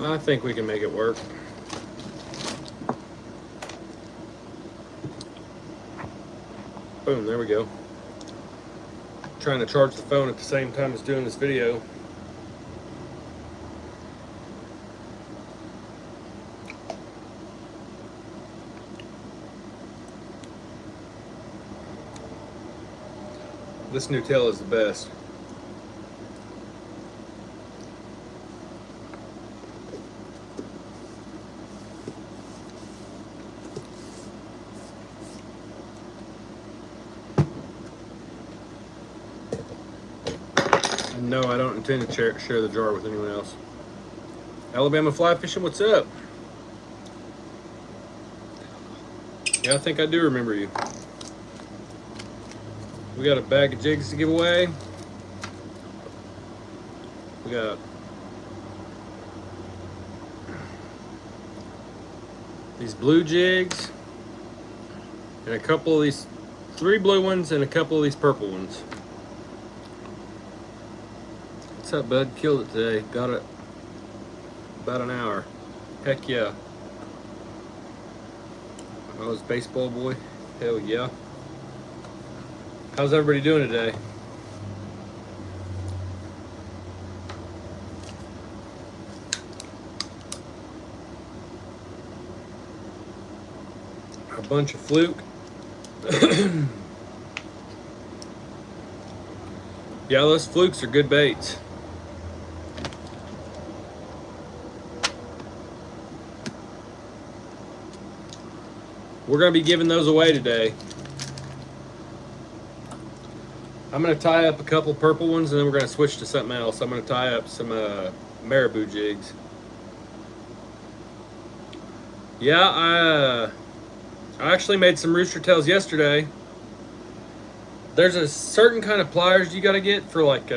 I think we can make it work. Boom, there we go. Trying to charge the phone at the same time as doing this video. This Nutella is the best. No, I don't intend to share the jar with anyone else. Alabama fly fishing, what's up? Yeah, I think I do remember you. We got a bag of jigs to give away. We got these blue jigs and a couple of these, 3 blue ones and a couple of these purple ones. What's up, bud? Killed it today. Got it about an hour. Heck yeah. I was baseball boy. Hell yeah. How's everybody doing today? A bunch of fluke. Yeah, those flukes are good baits. We're going to be giving those away today. I'm going to tie up a couple purple ones and then we're going to switch to something else. I'm going to tie up some Maribou jigs. Yeah, I actually made some rooster tails yesterday. There's a certain kind of pliers you got to get for like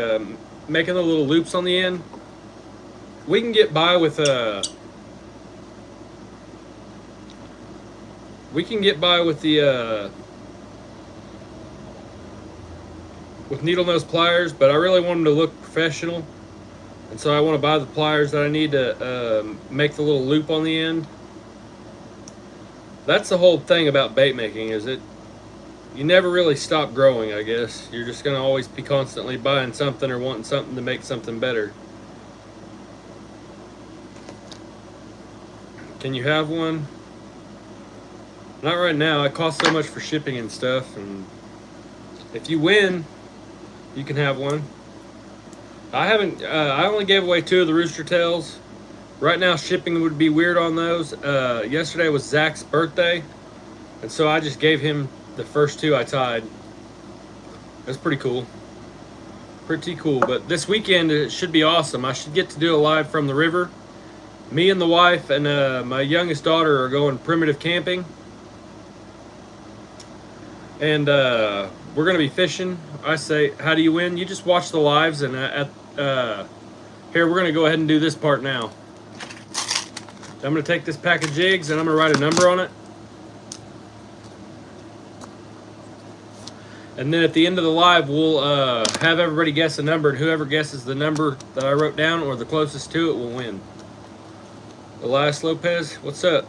making the little loops on the end. We can get by with with needle nose pliers, but I really want them to look professional, and so I want to buy the pliers that I need to make the little loop on the end. That's the whole thing about bait making, is you never really stop growing, I guess. You're just going to always be constantly buying something or wanting something to make something better. Can you have one? Not right now. It costs so much for shipping and stuff, and if you win, you can have one. I only gave away 2 of the rooster tails. Right now shipping would be weird on those. Yesterday was Zach's birthday, and so I just gave him the first 2 I tied. That's pretty cool. Pretty cool. But this weekend it should be awesome. I should get to do a live from the river. Me and the wife and my youngest daughter are going primitive camping. And we're going to be fishing. I say, how do you win? You just watch the lives, and here, we're going to go ahead and do this part now. I'm going to take this pack of jigs, and I'm going to write a number on it. And then at the end of the live, we'll have everybody guess a number, and whoever guesses the number that I wrote down or the closest to it will win. Elias Lopez, what's up?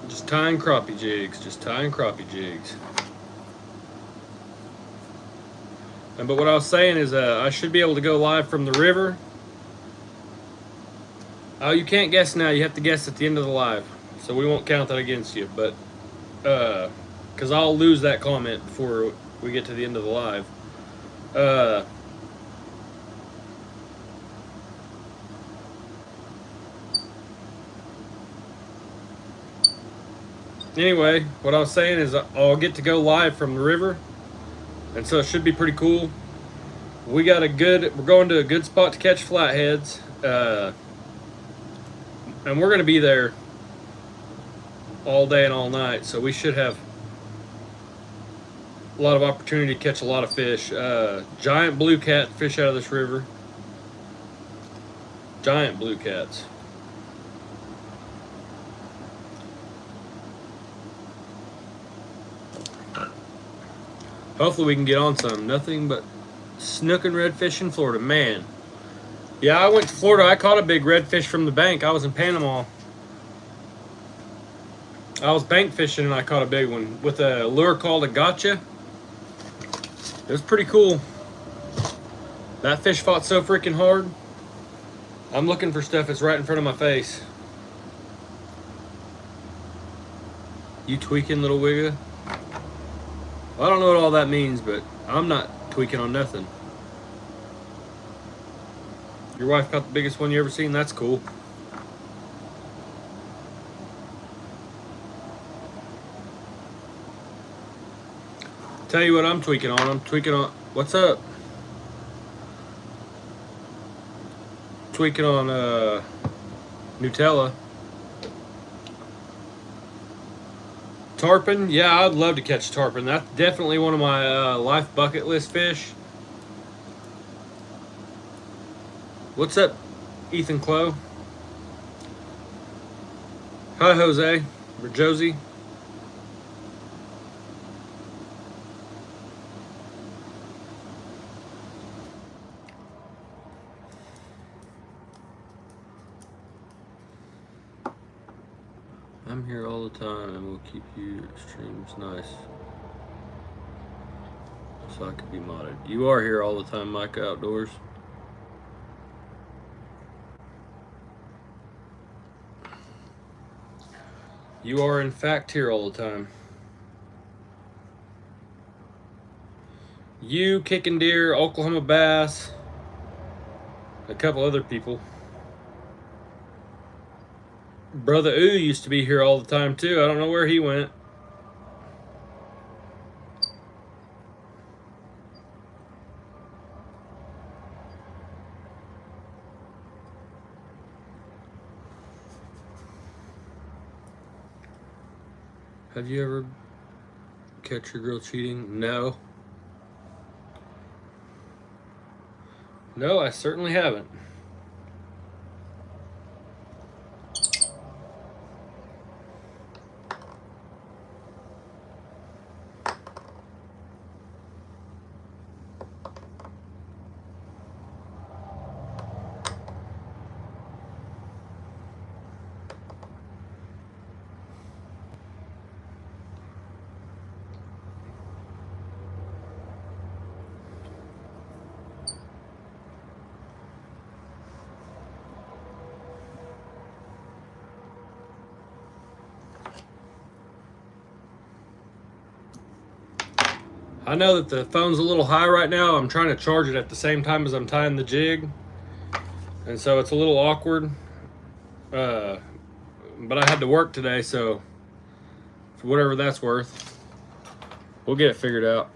Just tying crappie jigs. Just tying crappie jigs. But what I was saying is I should be able to go live from the river. Oh, you can't guess now. You have to guess at the end of the live. So we won't count that against you. But, because I'll lose that comment before we get to the end of the live. Anyway, what I was saying is I'll get to go live from the river. And so it should be pretty cool. We're going to a good spot to catch flatheads. And we're going to be there all day and all night. So we should have a lot of opportunity to catch a lot of fish. Giant blue cat fish out of this river. Giant blue cats. Hopefully we can get on some. Nothing but snook and redfish in Florida. Man. Yeah, I went to Florida. I caught a big redfish from the bank. I was in Panama. I was bank fishing and I caught a big one with a lure called a gotcha. It was pretty cool. That fish fought so freaking hard. I'm looking for stuff that's right in front of my face. You tweaking, little wigga? Well, I don't know what all that means, but I'm not tweaking on nothing. Your wife caught the biggest one you ever seen? That's cool. Tell you what I'm tweaking on. I'm tweaking on... What's up? Tweaking on Nutella. Tarpon? Yeah, I'd love to catch tarpon. That's definitely one of my life bucket list fish. What's up, Ethan Clow? Hi, Jose. Or Josie. I'm here all the time and we'll keep your streams nice. So I could be modded. You are here all the time, Micah Outdoors. You are in fact here all the time. You, Kicking Deer, Oklahoma Bass, a couple other people. Brother Ooh used to be here all the time too. I don't know where he went. Have you ever catch your girl cheating? No. No, I certainly haven't. I know that the phone's a little high right now. I'm trying to charge it at the same time as I'm tying the jig. And so it's a little awkward. But I had to work today, so for whatever that's worth, we'll get it figured out.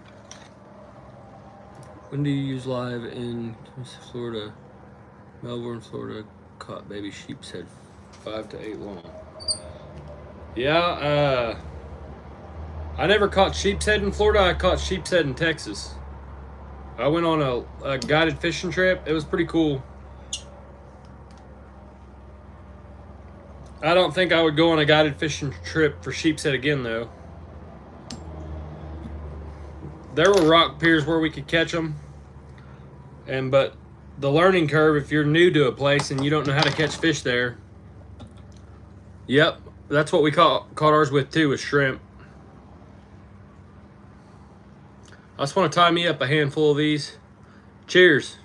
When do you use live in Florida? Melbourne, Florida, caught baby sheep's head 5 to 8 long. Yeah, I never caught sheep's head in Florida. I caught sheep's head in Texas. I went on a guided fishing trip. It was pretty cool. I don't think I would go on a guided fishing trip for sheep's head again, though. There were rock piers where we could catch them. But the learning curve, if you're new to a place and you don't know how to catch fish there. Yep, that's what we caught ours with too, was shrimp. I just want to tie me up a handful of these. Cheers,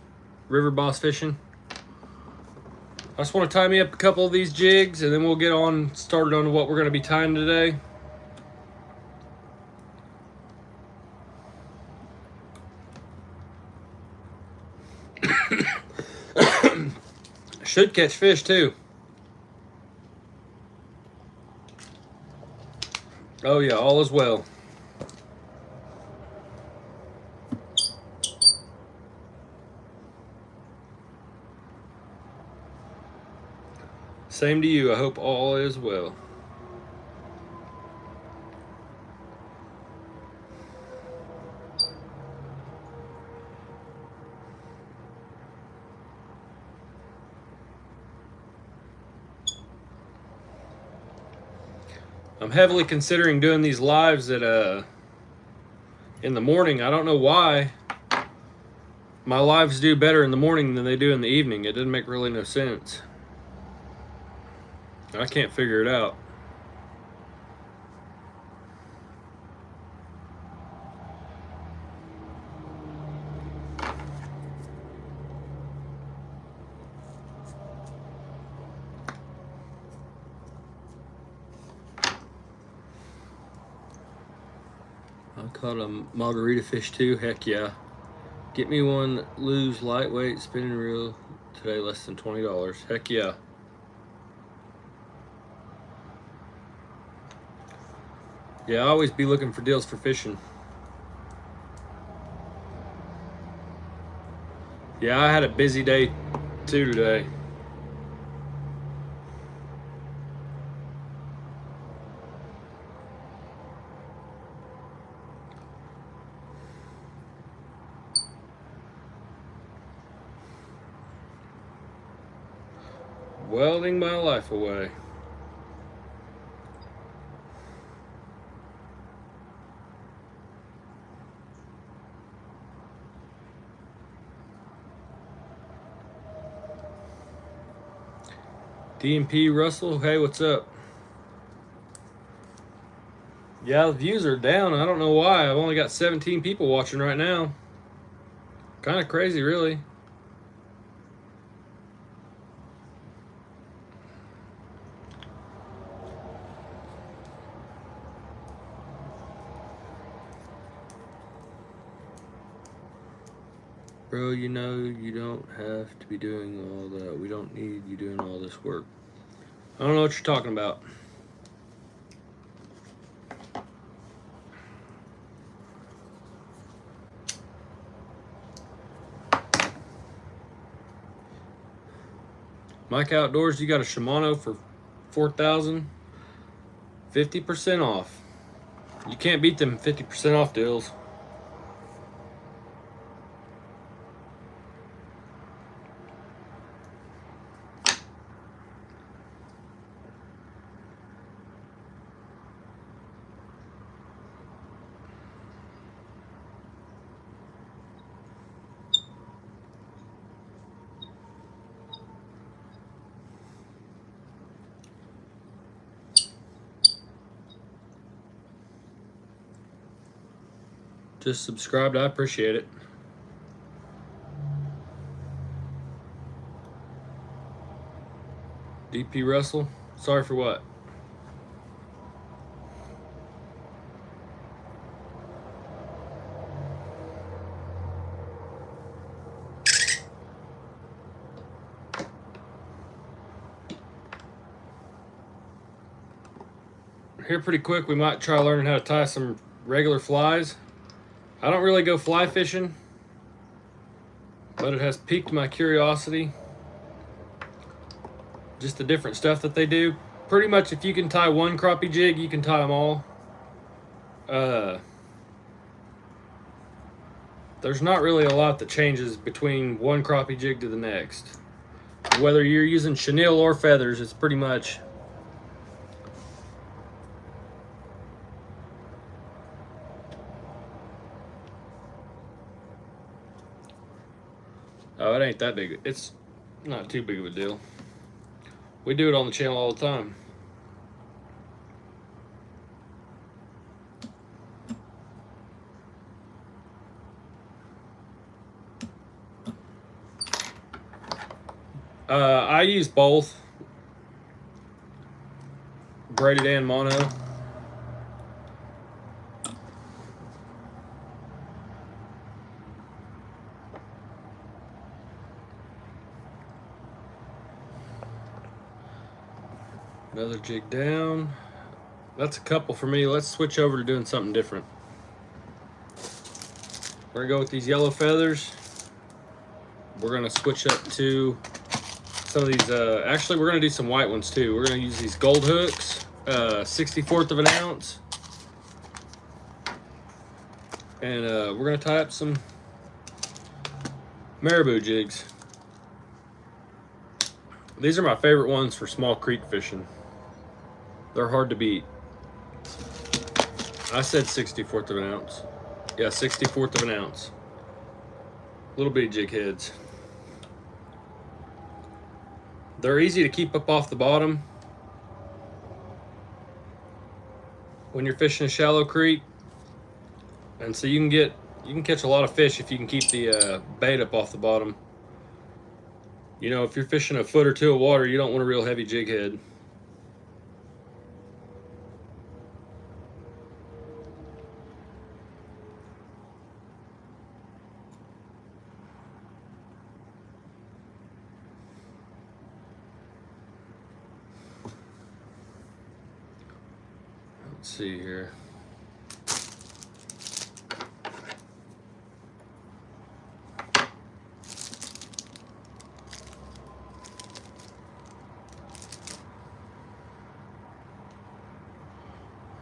River Boss Fishing. I just want to tie me up a couple of these jigs and then we'll get on started on what we're going to be tying today. Should catch fish too. Oh yeah, all is well. Same to you. I hope all is well. I'm heavily considering doing these lives at in the morning. I don't know why my lives do better in the morning than they do in the evening. It doesn't make really no sense. I can't figure it out. I caught a margarita fish too. Heck yeah. Get me one loose lightweight spinning reel today, less than $20. Heck yeah. Yeah, I always be looking for deals for fishing. Yeah, I had a busy day too today. Welding my life away. DMP Russell, hey, what's up? Yeah, the views are down. I don't know why. I've only got 17 people watching right now. Kind of crazy, really. Bro, you know you don't have to be doing all that. We don't need you doing all this work. I don't know what you're talking about. Mike Outdoors, you got a Shimano for $4,000, 50% off. You can't beat them 50% off deals. Just subscribed, I appreciate it. DP Russell, sorry for what? Here pretty quick, we might try learning how to tie some regular flies. I don't really go fly fishing, but it has piqued my curiosity. Just the different stuff that they do. Pretty much if you can tie one crappie jig, you can tie them all. There's not really a lot that changes between one crappie jig to the next. Whether you're using chenille or feathers, it's pretty much oh, it ain't that big. It's not too big of a deal. We do it on the channel all the time. I use both braided and mono. Another jig down. That's a couple for me. Let's switch over to doing something different. We're gonna go with these yellow feathers. We're gonna switch up to some of these, actually we're gonna do some white ones too. We're gonna use these gold hooks, 1/64 of an ounce. And we're gonna tie up some Maribou jigs. These are my favorite ones for small creek fishing. They're hard to beat. I said 1/64 of an ounce. Yeah, 64th of an ounce. Little bitty jig heads. They're easy to keep up off the bottom when you're fishing a shallow creek, and so you can catch a lot of fish if you can keep the bait up off the bottom. You know, if you're fishing a foot or two of water, you don't want a real heavy jig head. Let's see here.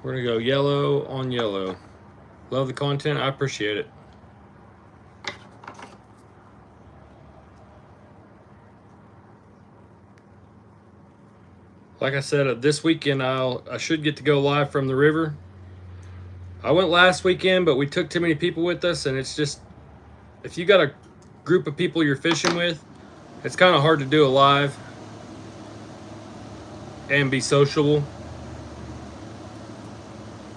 We're gonna go yellow on yellow. Love the content, I appreciate it. Like I said, this weekend I should get to go live from the river. I went last weekend, but we took too many people with us, and it's just, if you got a group of people you're fishing with, it's kind of hard to do a live and be sociable.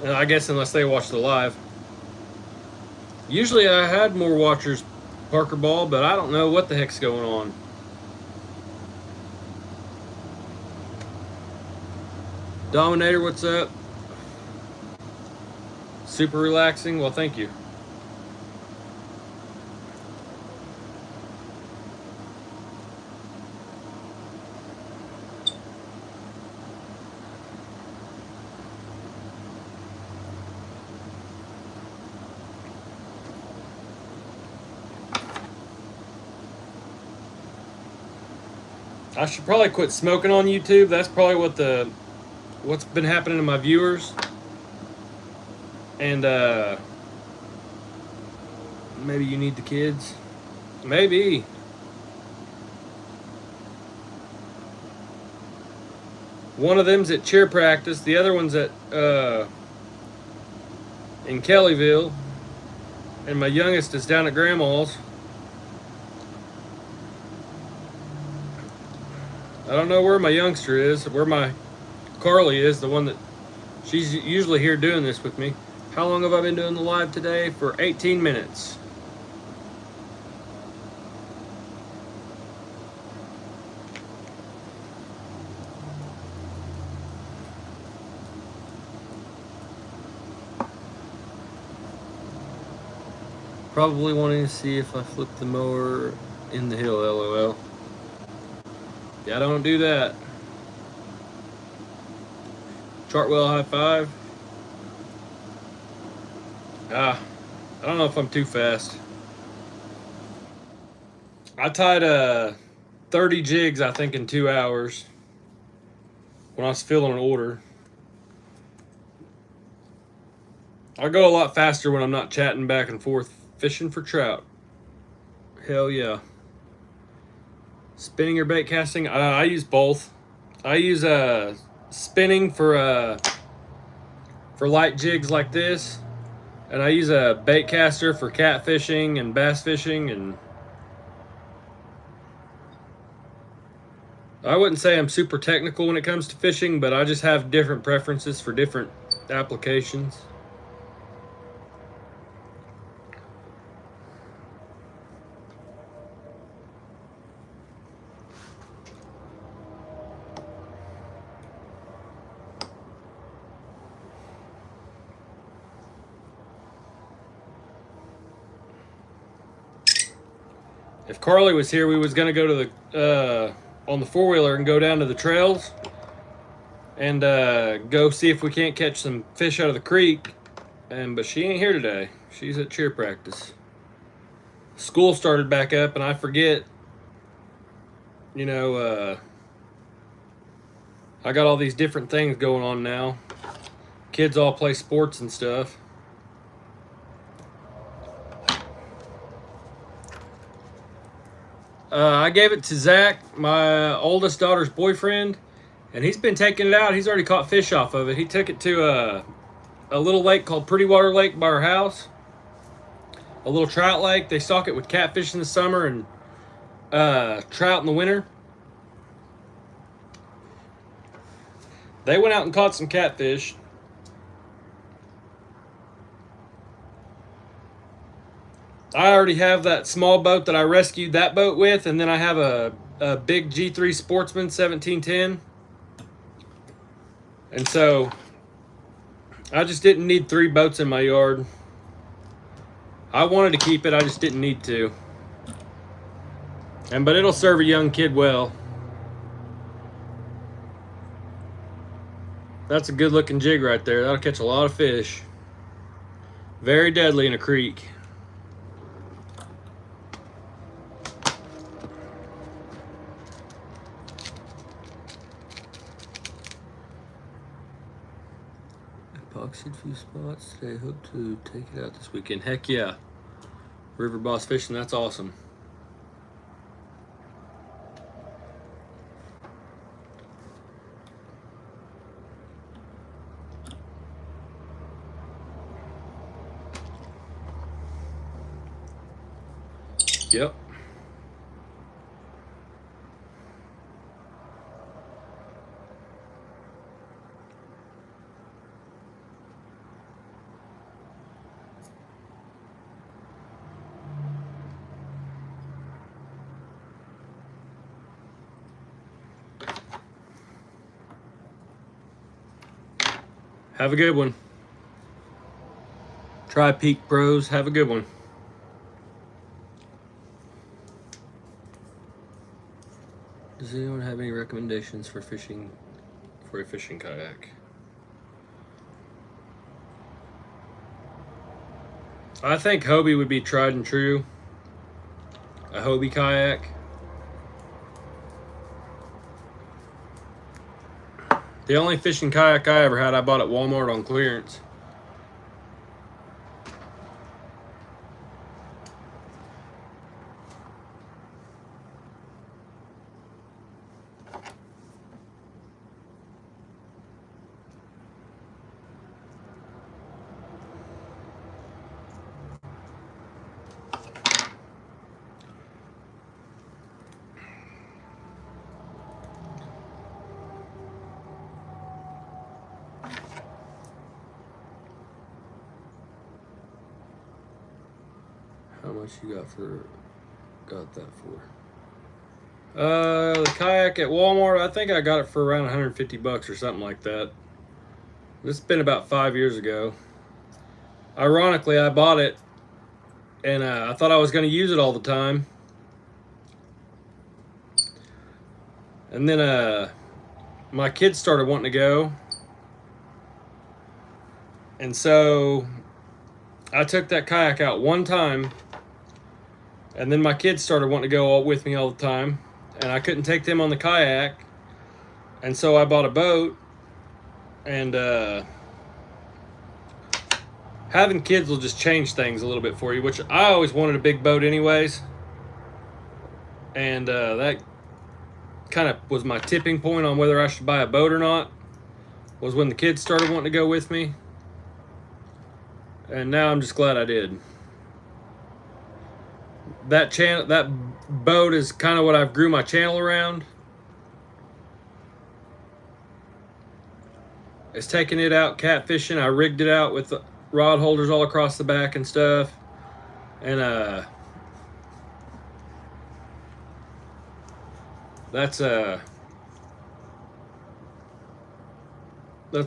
I guess unless they watch the live. Usually I had more watchers Parker Ball, but I don't know what the heck's going on. Dominator, what's up? Super relaxing? Well, thank you. I should probably quit smoking on YouTube. That's probably what's been happening to my viewers. And maybe you need the kids. Maybe. One of them's at cheer practice. The other one's at in Kellyville. And my youngest is down at Grandma's. I don't know where my youngster is, where my Carly is, the one that she's usually here doing this with me. How long have I been doing the live today? For 18 minutes. Probably wanting to see if I flip the mower in the hill, LOL. Yeah, I don't do that. Chartwell high five. I don't know if I'm too fast. I tied 30 jigs, I think, in 2 hours when I was filling an order. I go a lot faster when I'm not chatting back and forth fishing for trout. Hell yeah. Spinning or bait casting? I use both. I use spinning for light jigs like this, and I use a bait caster for catfishing and bass fishing. And I wouldn't say I'm super technical when it comes to fishing, but I just have different preferences for different applications. If Carly was here, we was gonna go to the on the four-wheeler and go down to the trails and go see if we can't catch some fish out of the creek. But she ain't here today. She's at cheer practice. School started back up, and I forget. You know, I got all these different things going on now. Kids all play sports and stuff. I gave it to Zach, my oldest daughter's boyfriend, and he's been taking it out. He's already caught fish off of it. He took it to a little lake called Pretty Water Lake by our house. a little trout lake. They stock it with catfish in the summer and trout in the winter. They went out and caught some catfish. I already have that small boat that I rescued that boat with, and then I have a big G3 Sportsman 1710. And so I just didn't need 3 boats in my yard. I wanted to keep it, I just didn't need to. But it'll serve a young kid well. That's a good looking jig right there. That'll catch a lot of fish. Very deadly in a creek. Epoxied few spots today. Hope to take it out this weekend. Heck yeah. River Boss fishing, that's awesome. Yep. Have a good one. Tri-Peak Bros, have a good one. Does anyone have any recommendations for fishing for a fishing kayak? I think Hobie would be tried and true. A Hobie kayak. The only fishing kayak I ever had, I bought at Walmart on clearance. How much you got that for? The kayak at Walmart, I think I got it for around 150 bucks or something like that. This has been about 5 years ago. Ironically, I bought it and I thought I was going to use it all the time. And then my kids started wanting to go. And so I took that kayak out one time. And then my kids started wanting to go with me all the time. And I couldn't take them on the kayak. And so I bought a boat. And having kids will just change things a little bit for you, which I always wanted a big boat anyways. And that kind of was my tipping point on whether I should buy a boat or not, was when the kids started wanting to go with me. And now I'm just glad I did. That boat is kind of what I've grew my channel around. It's taking it out catfishing. I rigged it out with rod holders all across the back and stuff. And that's how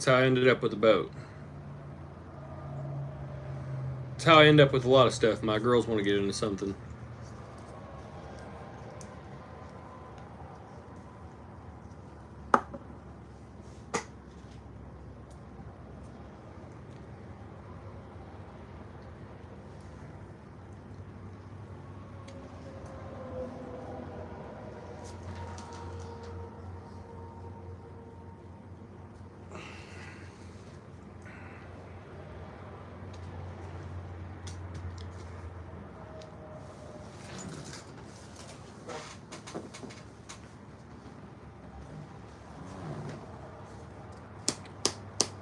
I ended up with the boat. It's how I end up with a lot of stuff. My girls want to get into something.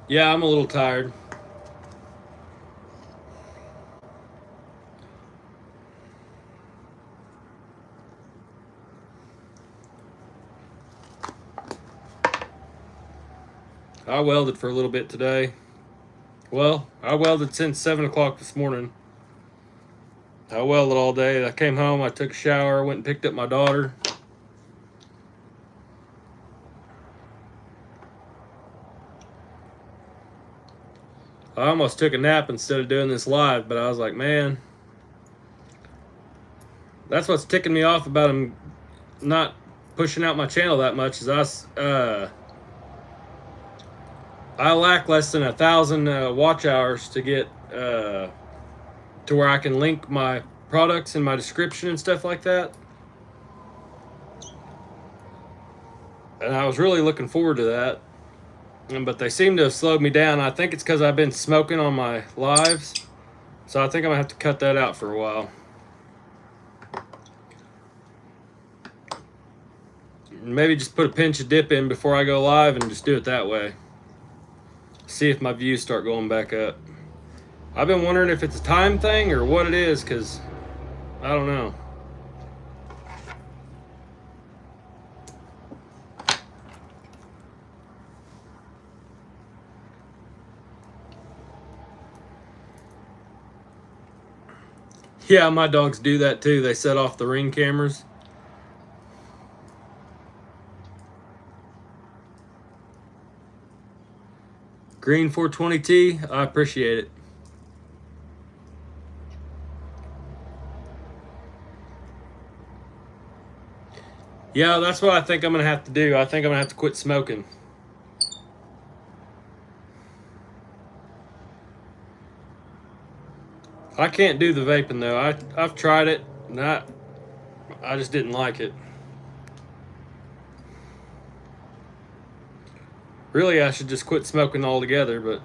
Yeah, I'm a little tired. I welded for a little bit today. Well, I welded since 7 o'clock this morning. I welded all day. I came home, I took a shower, went and picked up my daughter. I almost took a nap instead of doing this live, but I was like, man, that's what's ticking me off about him not pushing out my channel that much. Is I lack less than 1,000 watch hours to get to where I can link my products in my description and stuff like that. And I was really looking forward to that. But they seem to have slowed me down. I think it's because I've been smoking on my lives. So I think I'm going to have to cut that out for a while. Maybe just put a pinch of dip in before I go live and just do it that way. See if my views start going back up. I've been wondering if it's a time thing or what it is, because I don't know. Yeah, my dogs do that too. They set off the Ring cameras. Green 420T, I appreciate it. Yeah, that's what I think I'm going to have to do. I think I'm going to have to quit smoking. I can't do the vaping though. I've tried it and I just didn't like it. Really, I should just quit smoking altogether, but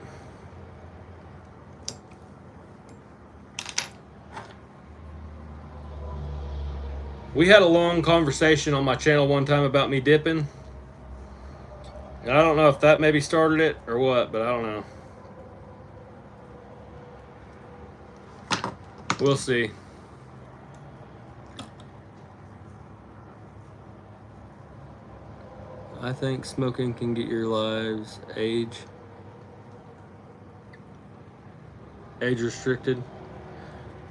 we had a long conversation on my channel one time about me dipping. And I don't know if that maybe started it or what, but I don't know. We'll see. I think smoking can get your lives age restricted.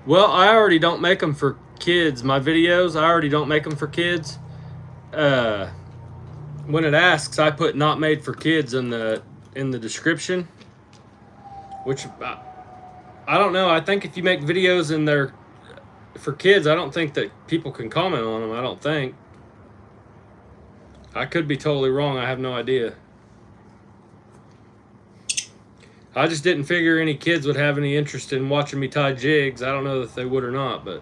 Well, I already don't make them for kids. My videos, I already don't make them for kids. When it asks, I put not made for kids in the description, which I don't know. I think if you make videos and they're for kids, I don't think that people can comment on them. I don't think. I could be totally wrong. I have no idea. I just didn't figure any kids would have any interest in watching me tie jigs. I don't know if they would or not, but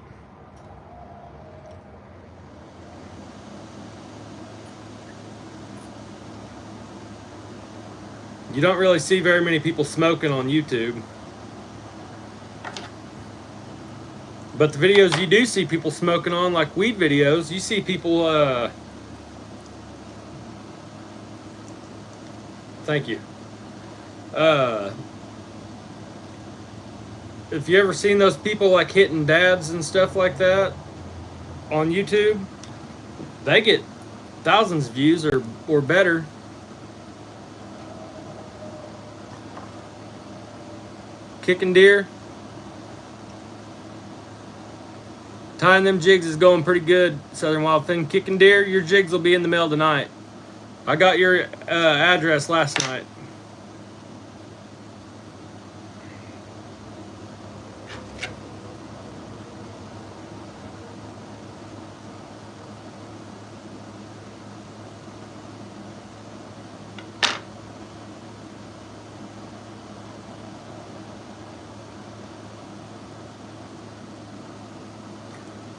you don't really see very many people smoking on YouTube. But the videos you do see people smoking on, like weed videos, you see people, thank you. If you ever seen those people like hitting dabs and stuff like that on YouTube, they get thousands of views or better. Kicking deer. Tying them jigs is going pretty good, Southern Wildfin. Kicking deer, your jigs will be in the mail tonight. I got your address last night.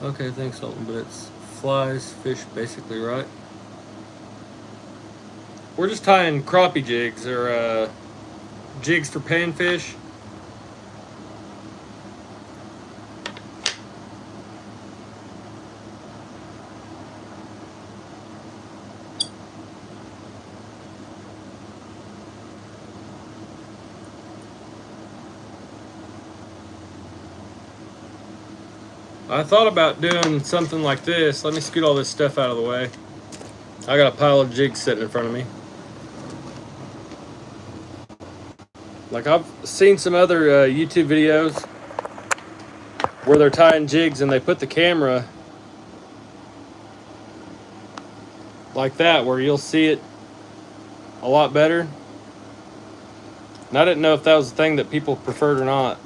Okay, thanks, Dalton, but it's flies, fish, basically, right? We're just tying crappie jigs, or jigs for panfish. I thought about doing something like this. Let me scoot all this stuff out of the way. I got a pile of jigs sitting in front of me. Like I've seen some other YouTube videos where they're tying jigs and they put the camera like that where you'll see it a lot better. And I didn't know if that was the thing that people preferred or not.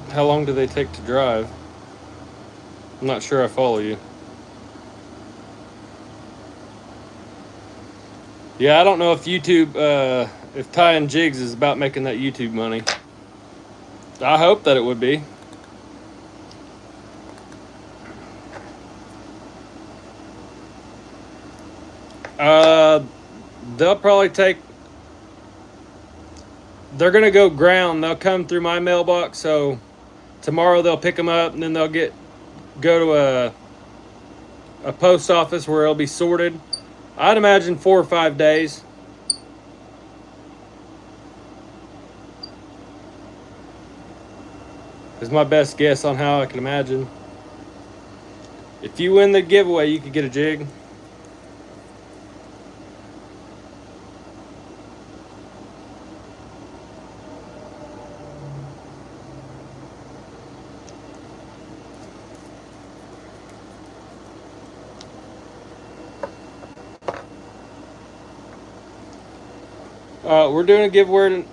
How long do they take to drive? I'm not sure I follow you. Yeah, I don't know if YouTube, if tying jigs is about making that YouTube money. I hope that it would be. They'll probably take. They're gonna go ground. They'll come through my mailbox. So tomorrow they'll pick them up, and then they'll go to a post office where it'll be sorted. I'd imagine 4 or 5 days. Is my best guess on how I can imagine. If you win the giveaway, you could get a jig. We're doing a giveaway.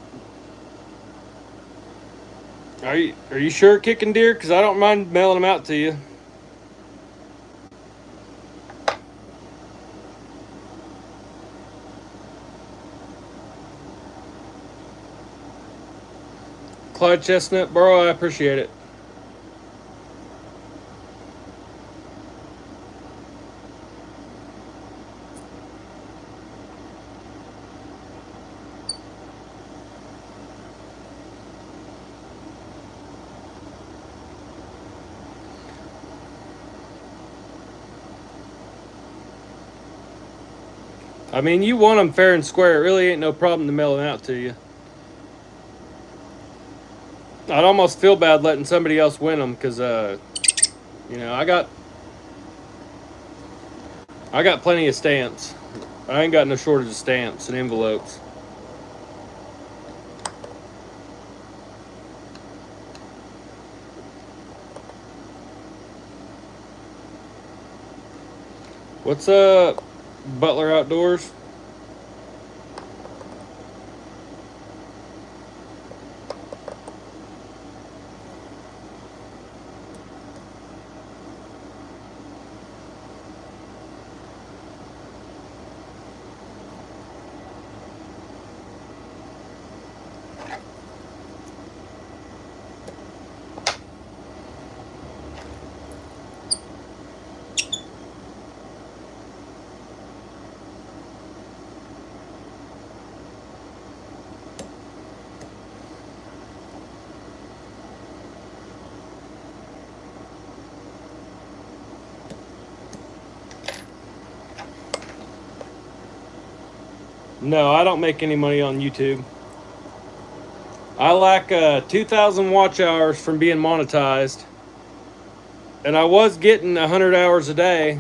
Are you sure, Kicking Deer? Because I don't mind mailing them out to you. Clyde Chestnut, bro, I appreciate it. I mean, you want them fair and square. It really ain't no problem to mail them out to you. I'd almost feel bad letting somebody else win them because, you know, I got plenty of stamps. I ain't got no shortage of stamps and envelopes. What's up, Butler Outdoors? No, I don't make any money on YouTube. I lack 2,000 watch hours from being monetized. And I was getting 100 hours a day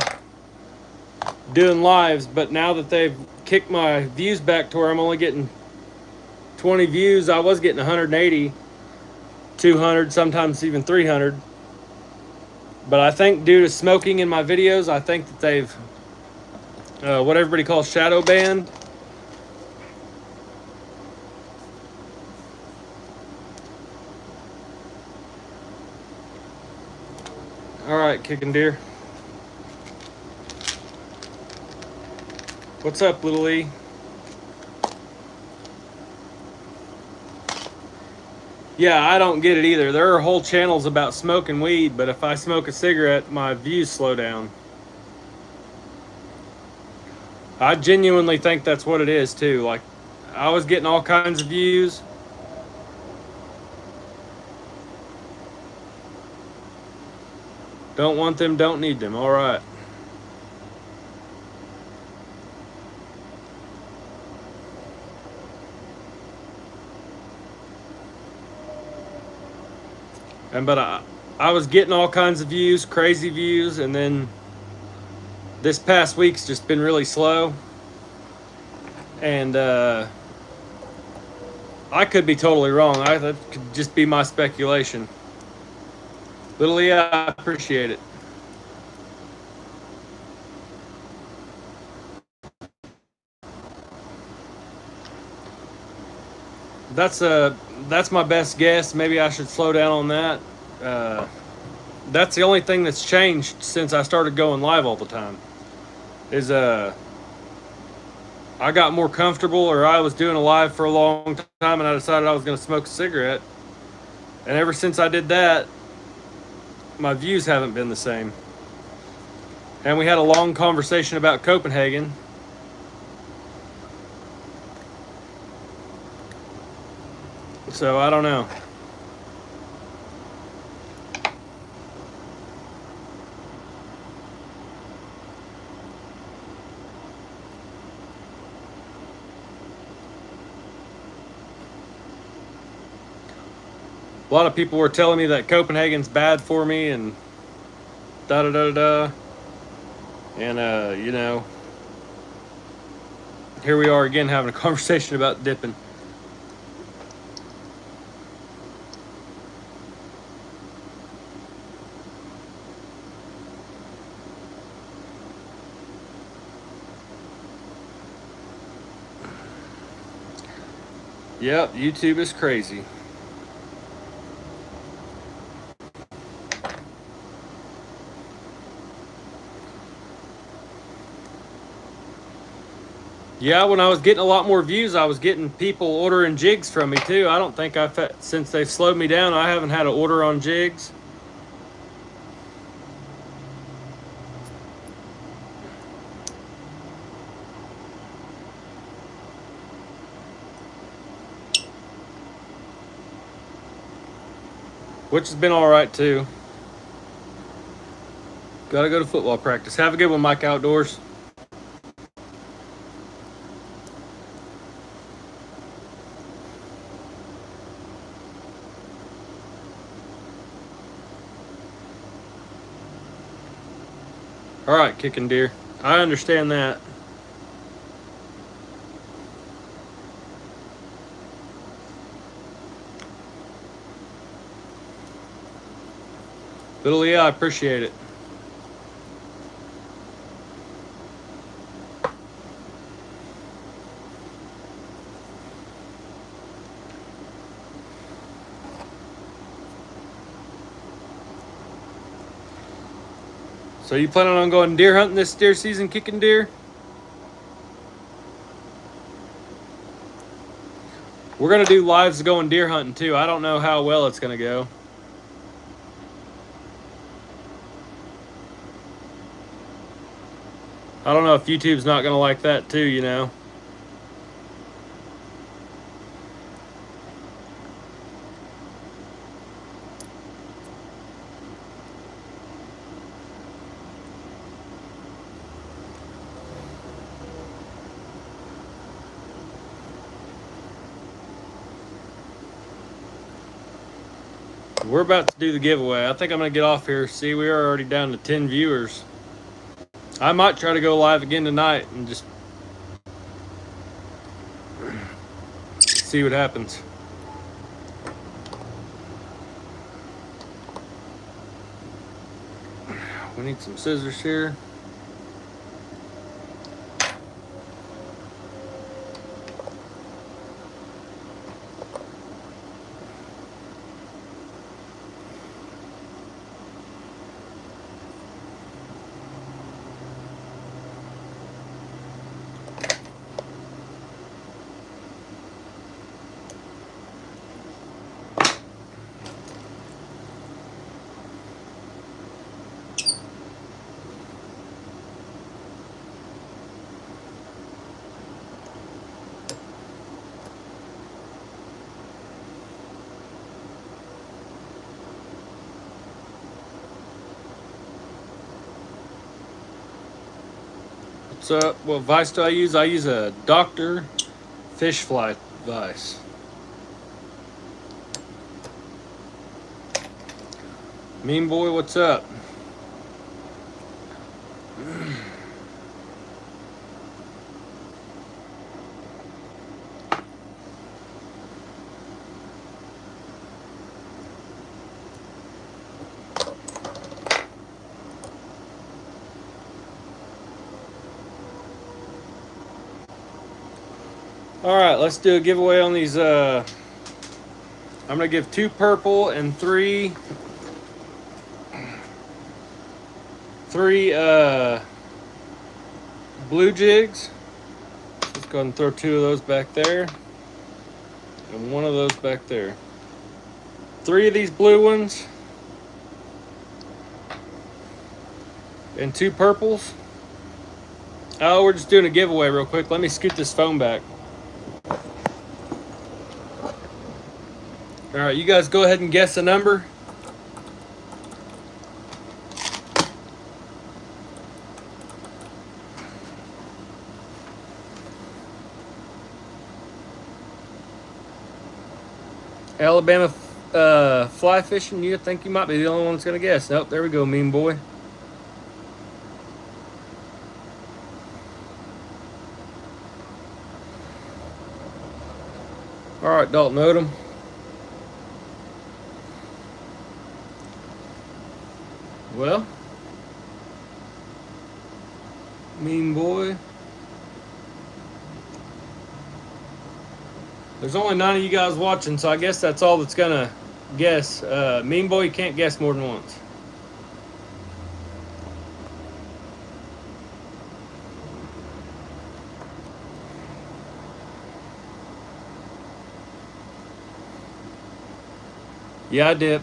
doing lives, but now that they've kicked my views back to where I'm only getting 20 views, I was getting 180, 200, sometimes even 300. But I think due to smoking in my videos, I think that they've, what everybody calls shadow banned. All right, Kicking Deer. What's up, Little E? Yeah, I don't get it either. There are whole channels about smoking weed, but if I smoke a cigarette, my views slow down. I genuinely think that's what it is, too. Like, I was getting all kinds of views. Don't want them, don't need them. All right. But I was getting all kinds of views, crazy views, and then this past week's just been really slow. And I could be totally wrong. That could just be my speculation. Little E, I appreciate it. That's my best guess. Maybe I should slow down on that. That's the only thing that's changed since I started going live all the time. Is I got more comfortable, or I was doing a live for a long time, and I decided I was going to smoke a cigarette. And ever since I did that, my views haven't been the same. And we had a long conversation about Copenhagen. So I don't know. A lot of people were telling me that Copenhagen's bad for me and da da da da. And you know, here we are again having a conversation about dipping. Yep, YouTube is crazy. Yeah, when I was getting a lot more views, I was getting people ordering jigs from me too. I don't think since they've slowed me down, I haven't had an order on jigs. Which has been all right too. Gotta go to football practice. Have a good one, Mike Outdoors. All right, kicking deer. I understand that. Little E, I appreciate it. So you planning on going deer hunting this deer season, kicking deer? We're gonna do lives going deer hunting too. I don't know how well it's gonna go. I don't know if YouTube's not gonna like that too, you know. We're about to do the giveaway. I think I'm gonna get off here. See, we are already down to 10 viewers. I might try to go live again tonight and just see what happens. We need some scissors here. So what vise do I use? I use a Dr. Fish Fly vise. Mean boy, what's up? All right, let's do a giveaway on these. I'm gonna give 2 purple and 3 blue jigs. Let's go ahead and throw 2 of those back there and 1 of those back there. 3 of these blue ones and 2 purples. Oh, we're just doing a giveaway real quick. Let me scoot this phone back. All right, you guys go ahead and guess a number. Alabama fly fishing. You think you might be the only one that's gonna guess? Nope. There we go, mean boy. All right, Dalton Odom. Well, mean boy. There's only 9 of you guys watching, so I guess that's all that's gonna guess. Mean boy, you can't guess more than once. Yeah, I did.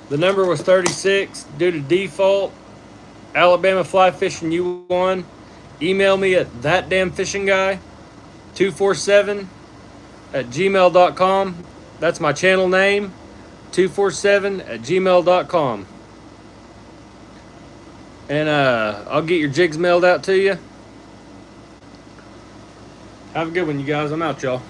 The number was 36 due to default. Alabama fly fishing, you won. Email me at thatdamnfishingguy247@gmail.com. That's my channel name, 247@gmail.com. And I'll get your jigs mailed out to you. Have a good one, you guys. I'm out, y'all.